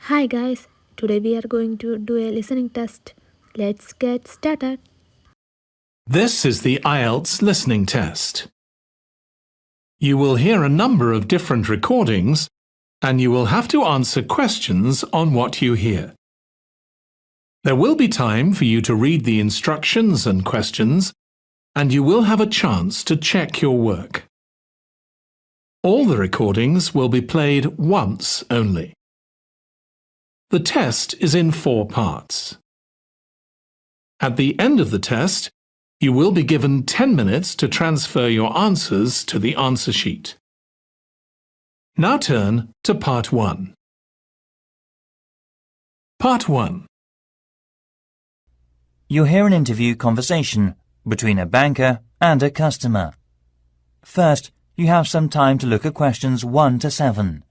Hi guys, today we are going to do a listening test. Let's get started. This is the IELTS listening test. You will hear a number of different recordings and you will have to answer questions on what you hear. There will be time for you to read the instructions and questions and you will have a chance to check your work. All the recordings will be played once only. The test is in 4 parts. At the end of the test, you will be given 10 minutes to transfer your answers to the answer sheet. Now turn to Part 1. Part 1. You'll hear an interview conversation between a banker and a customer. First, you have some time to look at questions 1 to 7.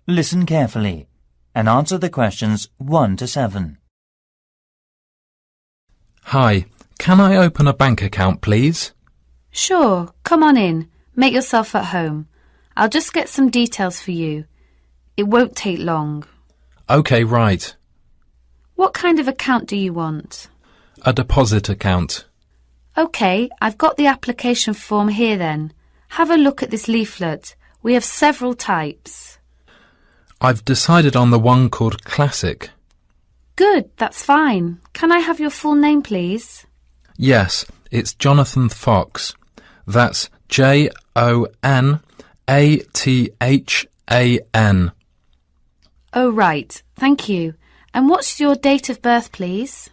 Listen carefully and answer the questions 1 to 7. Hi, can I open a bank account, please? Sure, come on in. Make yourself at home. I'll just get some details for you. It won't take long. OK, right. What kind of account do you want? A deposit account. OK, I've got the application form here then. Have a look at this leaflet. We have several types. I've decided on the one called Classic. Good, that's fine. Can I have your full name, please? Yes, it's Jonathan Fox. That's Jonathan. Oh, right. Thank you. And what's your date of birth, please?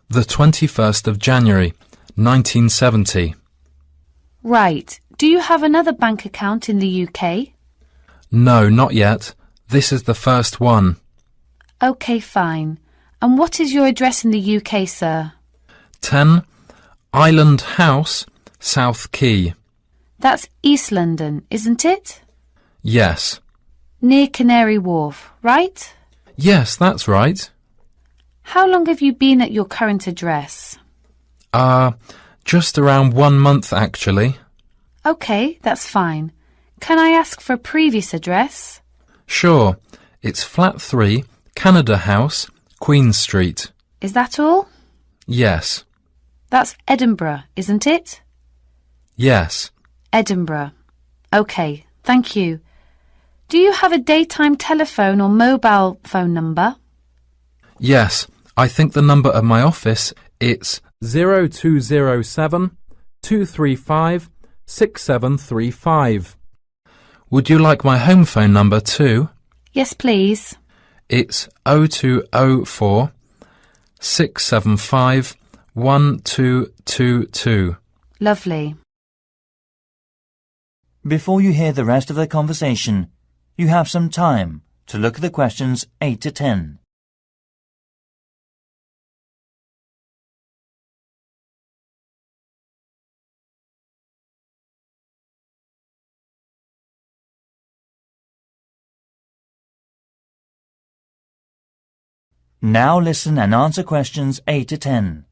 The 21st of January, 1970. Right. Do you have another bank account in the UK? No, not yet. This is the first one. OK, fine. And what is your address in the UK, sir? 10 Island House, South Quay. That's East London, isn't it? Yes. Near Canary Wharf, right? Yes, that's right. How long have you been at your current address? Just around 1 month, actually. OK, that's fine. Can I ask for a previous address? Sure. It's Flat 3, Canada House, Queen Street. Is that all? Yes. That's Edinburgh, isn't it? Yes. Edinburgh. OK, thank you. Do you have a daytime telephone or mobile phone number? Yes. I think the number of my office, it's 0207 235 6735. Would you like my home phone number too? Yes, please. It's 0204 675 1222. Lovely. Before you hear the rest of the conversation, you have some time to look at the questions 8 to 10. Now listen and answer questions 8 to 10.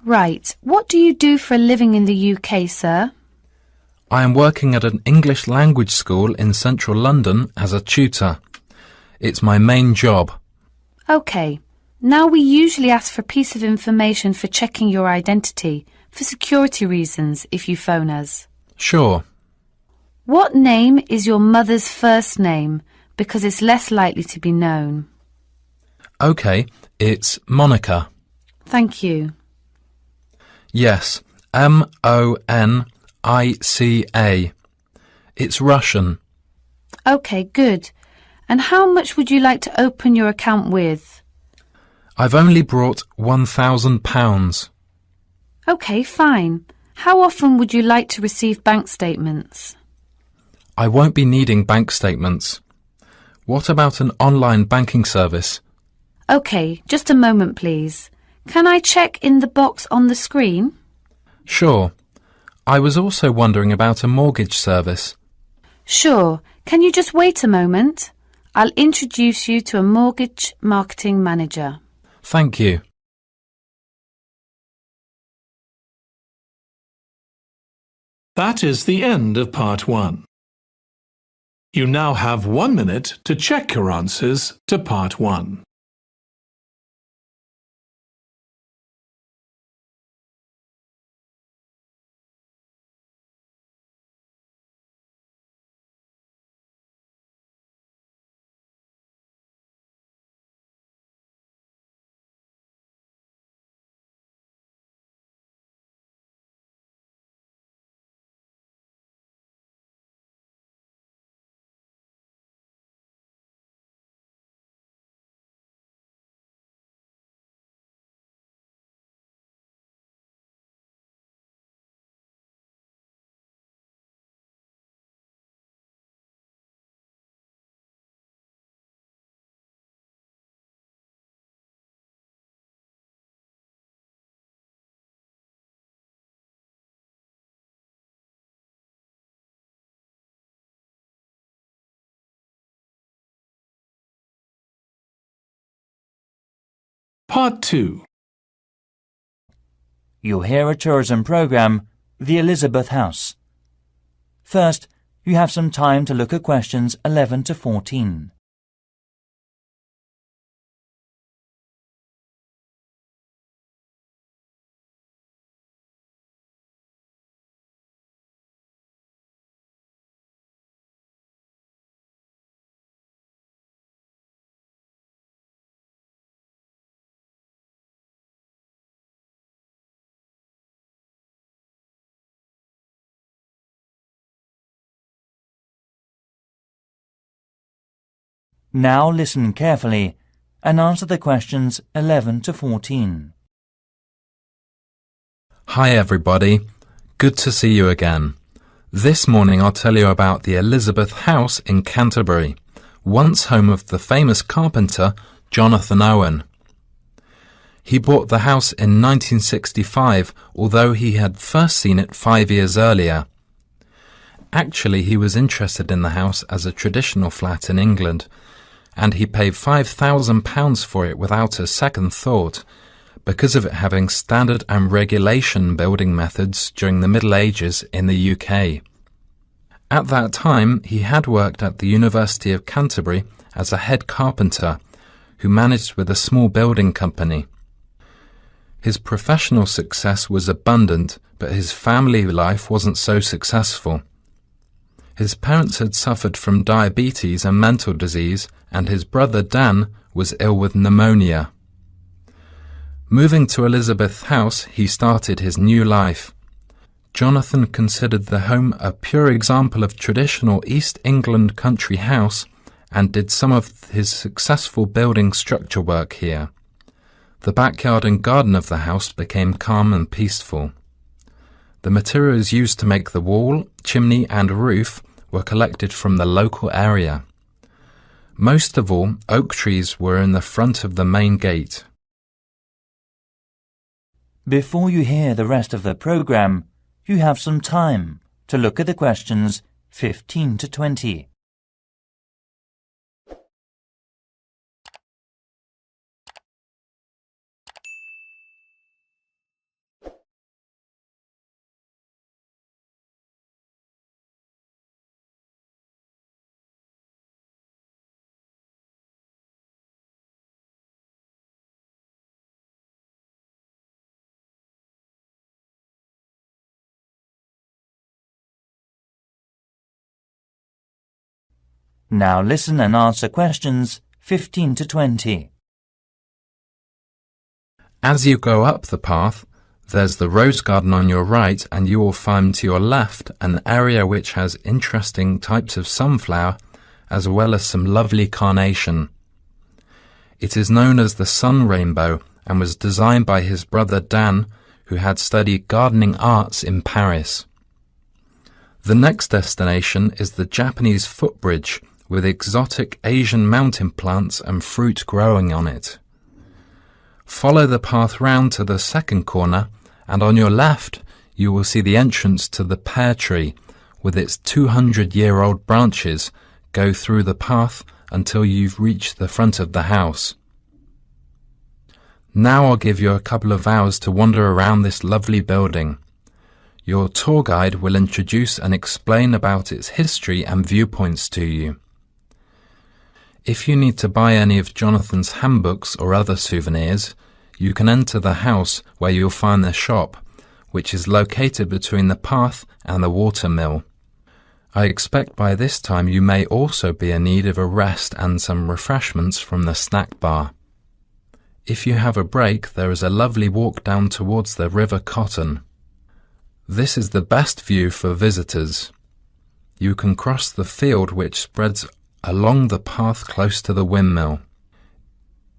Right. What do you do for a living in the UK, sir? I am working at an English language school in central London as a tutor. It's my main job. OK. Now we usually ask for a piece of information for checking your identity, for security reasons, if you phone us. Sure. What name is your mother's first name? Because it's less likely to be known. OK, it's Monica. Thank you. Yes, Monica. It's Russian. OK, good. And how much would you like to open your account with? I've only brought £1,000. OK, fine. How often would you like to receive bank statements? I won't be needing bank statements. What about an online banking service? OK, just a moment please. Can I check in the box on the screen? Sure. I was also wondering about a mortgage service. Sure. Can you just wait a moment? I'll introduce you to a mortgage marketing manager. Thank you. That is the end of part 1. You now have 1 minute to check your answers to part 1. Part 2. You'll hear a tourism program, The Elizabeth House. First, you have some time to look at questions 11 to 14. Now listen carefully and answer the questions 11 to 14. Hi everybody. Good to see you again. This morning I'll tell you about the Elizabeth House in Canterbury, once home of the famous carpenter Jonathan Owen. He bought the house in 1965, although he had first seen it 5 years earlier. Actually, he was interested in the house as a traditional flat in England, and he paid £5,000 for it without a second thought, because of it having standard and regulation building methods during the Middle Ages in the UK. At that time, he had worked at the University of Canterbury as a head carpenter, who managed with a small building company. His professional success was abundant, but his family life wasn't so successful. His parents had suffered from diabetes and mental disease, and his brother Dan was ill with pneumonia. Moving to Elizabeth House, he started his new life. Jonathan considered the home a pure example of traditional East England country house and did some of his successful building structure work here. The backyard and garden of the house became calm and peaceful. The materials used to make the wall, chimney and roof were collected from the local area. Most of all, oak trees were in the front of the main gate. Before you hear the rest of the program, you have some time to look at the questions 15 to 20. Now listen and answer questions 15 to 20. As you go up the path, there's the rose garden on your right, and you will find to your left an area which has interesting types of sunflower as well as some lovely carnation. It is known as the sun rainbow and was designed by his brother Dan, who had studied gardening arts in Paris. The next destination is the Japanese footbridge, with exotic Asian mountain plants and fruit growing on it. Follow the path round to the second corner, and on your left you will see the entrance to the pear tree with its 200-year-old branches go through the path until you've reached the front of the house. Now I'll give you a couple of hours to wander around this lovely building. Your tour guide will introduce and explain about its history and viewpoints to you. If you need to buy any of Jonathan's handbooks or other souvenirs, you can enter the house where you'll find the shop, which is located between the path and the water mill. I expect by this time you may also be in need of a rest and some refreshments from the snack bar. If you have a break, there is a lovely walk down towards the River Cotton. This is the best view for visitors. You can cross the field which spreads along the path close to the windmill.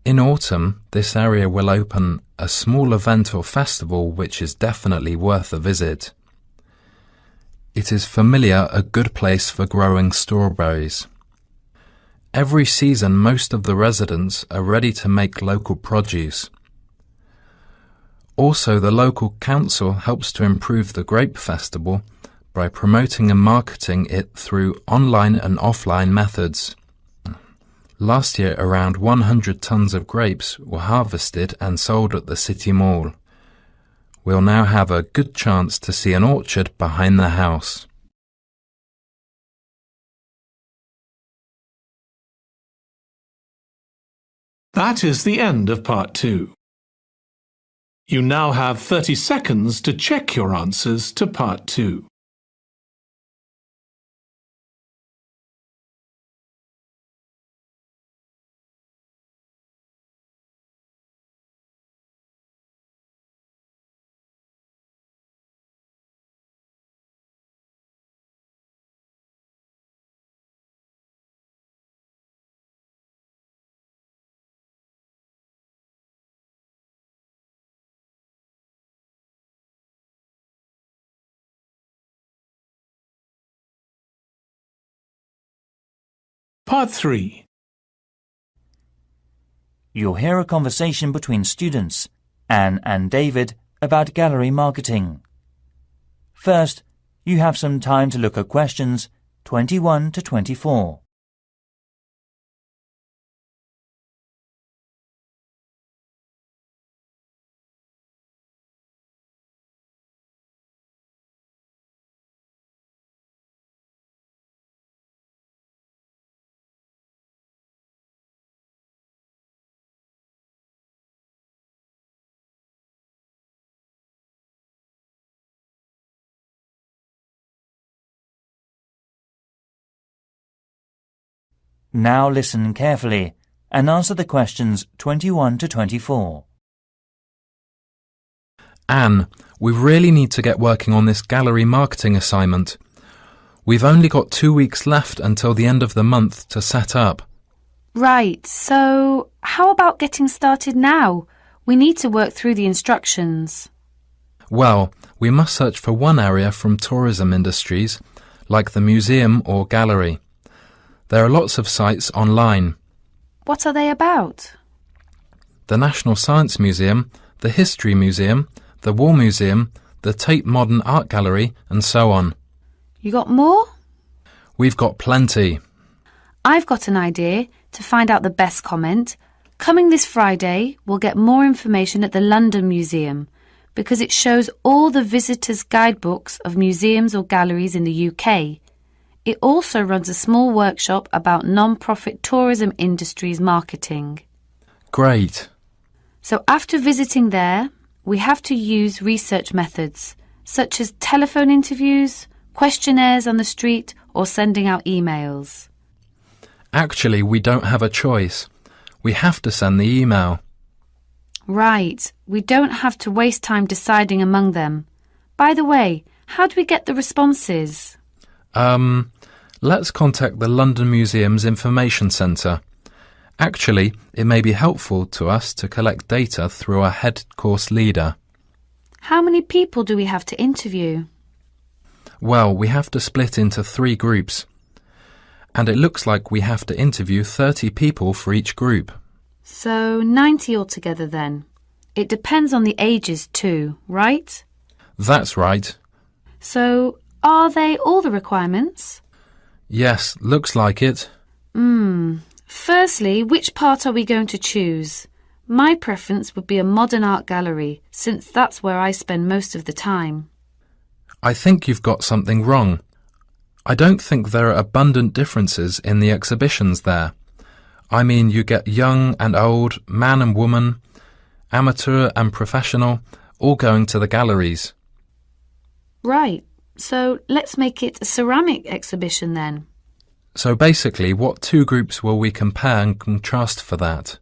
In autumn, this area will open a small event or festival which is definitely worth a visit. It is familiar a good place for growing strawberries. Every season most of the residents are ready to make local produce. Also, the local council helps to improve the grape festival by promoting and marketing it through online and offline methods. Last year, around 100 tons of grapes were harvested and sold at the City Mall. We'll now have a good chance to see an orchard behind the house. That is the end of part 2. You now have 30 seconds to check your answers to part 2. Part 3. You'll hear a conversation between students, Anne and David, about gallery marketing. First, you have some time to look at questions 21 to 24. Now listen carefully and answer the questions 21 to 24. Anne, we really need to get working on this gallery marketing assignment. We've only got 2 weeks left until the end of the month to set up. Right, so how about getting started now? We need to work through the instructions. Well, we must search for one area from tourism industries, like the museum or gallery. There are lots of sites online. What are they about? The National Science Museum, the History Museum, the War Museum, the Tate Modern Art Gallery, and so on. You got more? We've got plenty. I've got an idea to find out the best comment. Coming this Friday, we'll get more information at the London Museum because it shows all the visitors' guidebooks of museums or galleries in the UK. It also runs a small workshop about non-profit tourism industries marketing. Great. So after visiting there, we have to use research methods, such as telephone interviews, questionnaires on the street, or sending out emails. Actually, we don't have a choice. We have to send the email. Right, we don't have to waste time deciding among them. By the way, how do we get the responses? Let's contact the London Museum's Information Centre. Actually, it may be helpful to us to collect data through our head course leader. How many people do we have to interview? Well, we have to split into 3 groups. and it looks like we have to interview 30 people for each group. So 90 altogether then. It depends on the ages too, right? That's right. So are they all the requirements? Yes, looks like it. Firstly, which part are we going to choose? My preference would be a modern art gallery, since that's where I spend most of the time. I think you've got something wrong. I don't think there are abundant differences in the exhibitions there. I mean, you get young and old, man and woman, amateur and professional, all going to the galleries. Right, so let's make it a ceramic exhibition then. So basically, what two groups will we compare and contrast for that?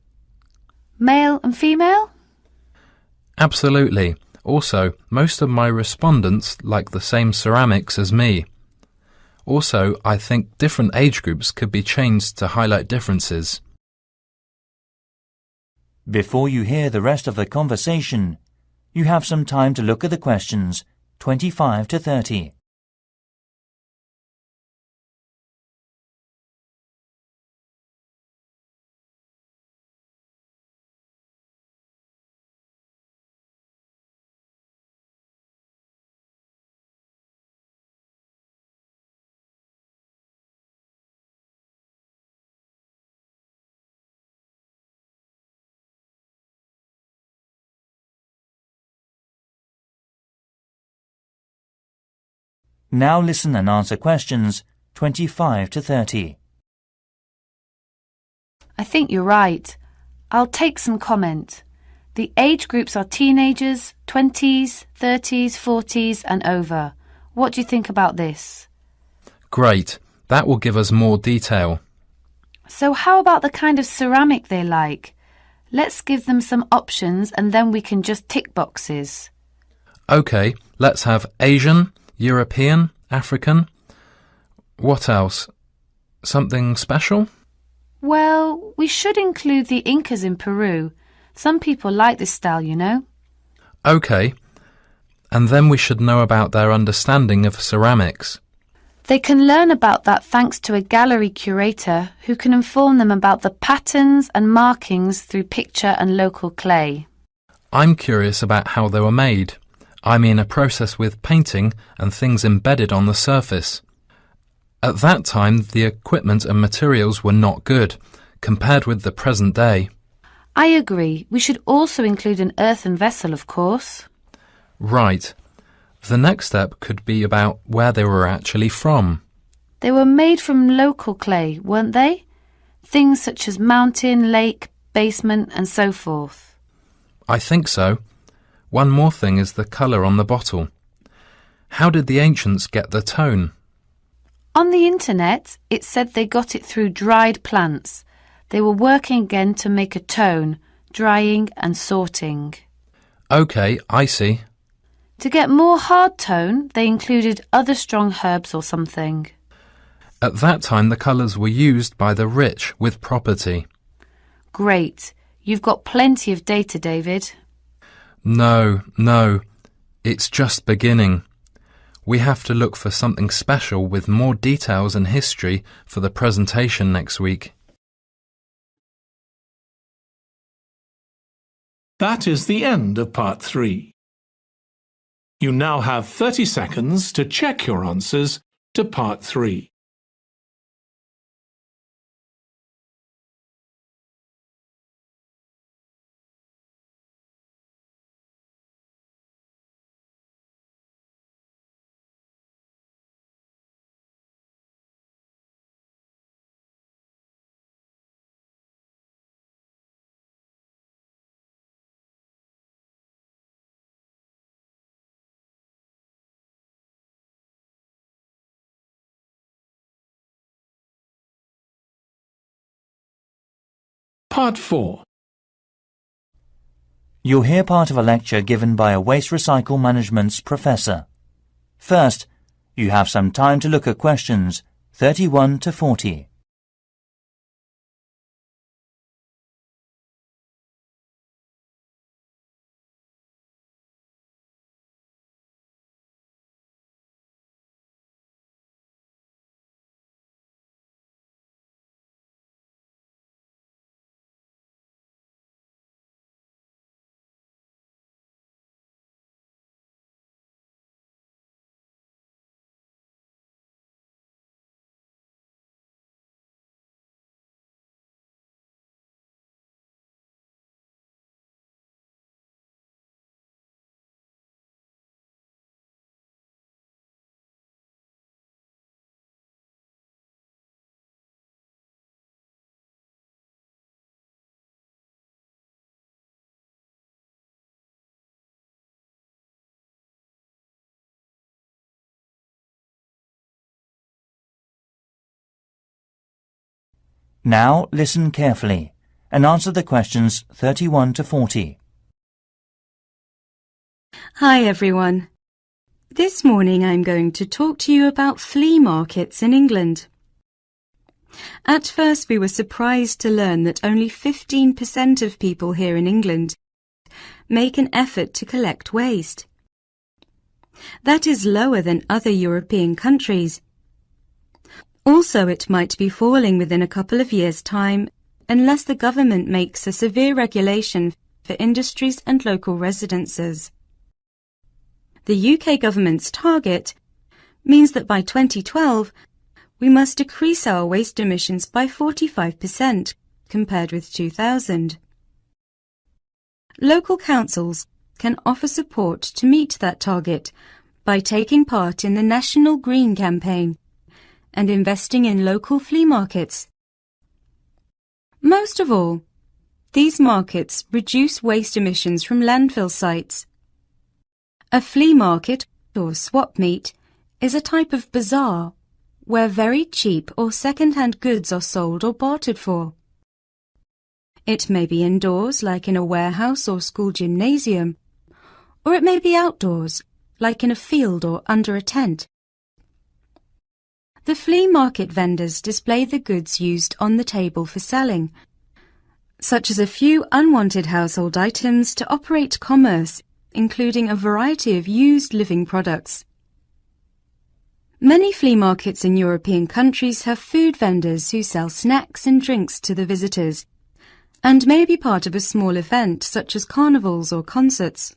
Male and female? Absolutely. Also, most of my respondents like the same ceramics as me. Also, I think different age groups could be changed to highlight differences. Before you hear the rest of the conversation, you have some time to look at the questions 25 to 30. Now listen and answer questions 25 to 30. I think you're right. I'll take some comment. The age groups are teenagers, 20s, 30s, 40s and over. What do you think about this? Great. That will give us more detail. So how about the kind of ceramic they like? Let's give them some options and then we can just tick boxes. OK, let's have Asian, European, African. What else? Something special? Well, we should include the Incas in Peru. Some people like this style, you know. OK. And then we should know about their understanding of ceramics. They can learn about that thanks to a gallery curator who can inform them about the patterns and markings through picture and local clay. I'm curious about how they were made. I mean a process with painting and things embedded on the surface. At that time, the equipment and materials were not good, compared with the present day. I agree. We should also include an earthen vessel, of course. Right. The next step could be about where they were actually from. They were made from local clay, weren't they? Things such as mountain, lake, basement and so forth. I think so. One more thing is the colour on the bottle. How did the ancients get the tone? On the internet, it said they got it through dried plants. They were working again to make a tone, drying and sorting. OK, I see. To get more hard tone, they included other strong herbs or something. At that time, the colours were used by the rich with property. Great. You've got plenty of data, David. No, it's just beginning. We have to look for something special with more details and history for the presentation next week. That is the end of part 3. You now have 30 seconds to check your answers to part 3. Part 4. You'll hear part of a lecture given by a waste recycle management's professor. First, you have some time to look at questions 31 to 40. Now listen carefully and answer the questions 31 to 40. Hi everyone. This morning I'm going to talk to you about flea markets in England. At first we were surprised to learn that only 15% of people here in England make an effort to collect waste. That is lower than other European countries. Also, it might be falling within a couple of years' time unless the government makes a severe regulation for industries and local residences. The UK government's target means that by 2012 we must decrease our waste emissions by 45% compared with 2000. Local councils can offer support to meet that target by taking part in the National Green Campaign and investing in local flea markets. Most of all, these markets reduce waste emissions from landfill sites. A flea market, or swap meet, is a type of bazaar where very cheap or second-hand goods are sold or bartered for. It may be indoors, like in a warehouse or school gymnasium, or it may be outdoors, like in a field or under a tent. The flea market vendors display the goods used on the table for selling, such as a few unwanted household items to operate commerce, including a variety of used living products. Many flea markets in European countries have food vendors who sell snacks and drinks to the visitors, and may be part of a small event such as carnivals or concerts.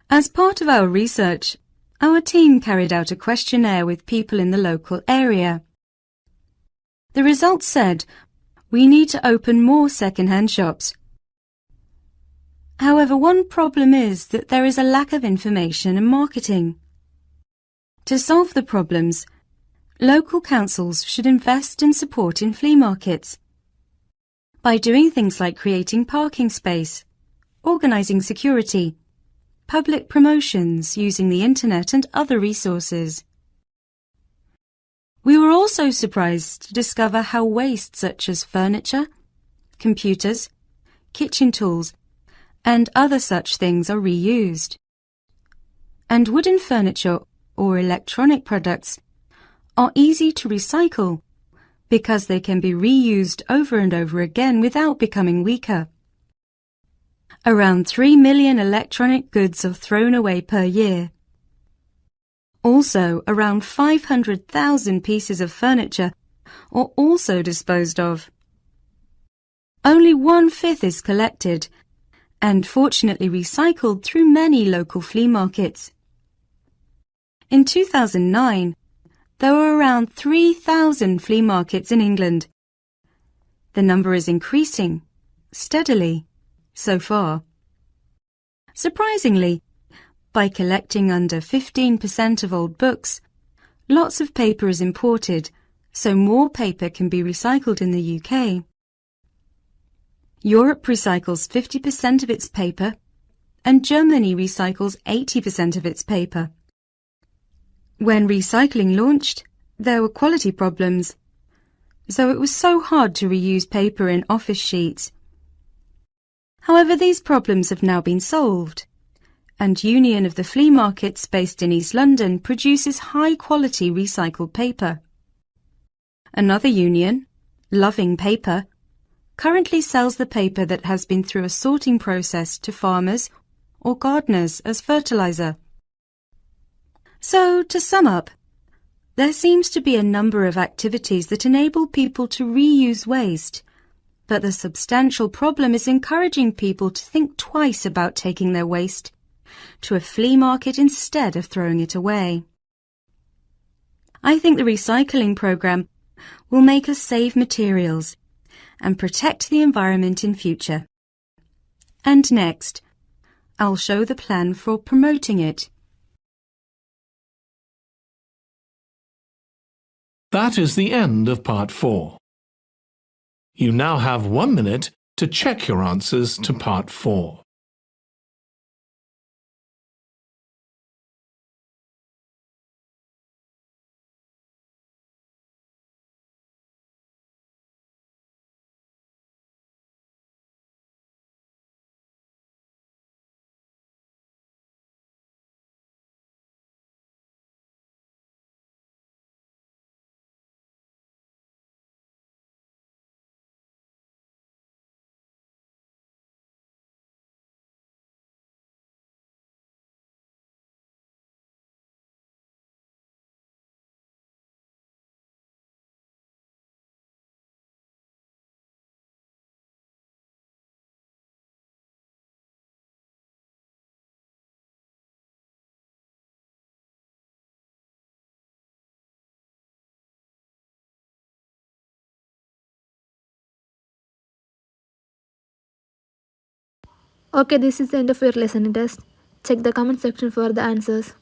As part of our research, our team carried out a questionnaire with people in the local area. The results said we need to open more second-hand shops. However, one problem is that there is a lack of information and marketing. To solve the problems, local councils should invest and support in flea markets by doing things like creating parking space, organising security, public promotions using the internet and other resources. We were also surprised to discover how waste such as furniture, computers, kitchen tools, and other such things are reused. And wooden furniture or electronic products are easy to recycle because they can be reused over and over again without becoming weaker. Around 3 million electronic goods are thrown away per year. Also, around 500,000 pieces of furniture are also disposed of. Only 1/5 is collected and fortunately recycled through many local flea markets. In 2009, there were around 3,000 flea markets in England. The number is increasing steadily so far. Surprisingly, by collecting under 15% of old books, lots of paper is imported, so more paper can be recycled in the UK. Europe recycles 50% of its paper, and Germany recycles 80% of its paper. When recycling launched, there were quality problems, so it was so hard to reuse paper in office sheets. However, these problems have now been solved, and Union of the Flea Markets based in East London produces high-quality recycled paper. Another union, Loving Paper, currently sells the paper that has been through a sorting process to farmers or gardeners as fertilizer. So, to sum up, there seems to be a number of activities that enable people to reuse waste, but the substantial problem is encouraging people to think twice about taking their waste to a flea market instead of throwing it away. I think the recycling program will make us save materials and protect the environment in future. And next, I'll show the plan for promoting it. That is the end of part 4. You now have 1 minute to check your answers to part 4. Okay, this is the end of your listening test. Check the comment section for the answers.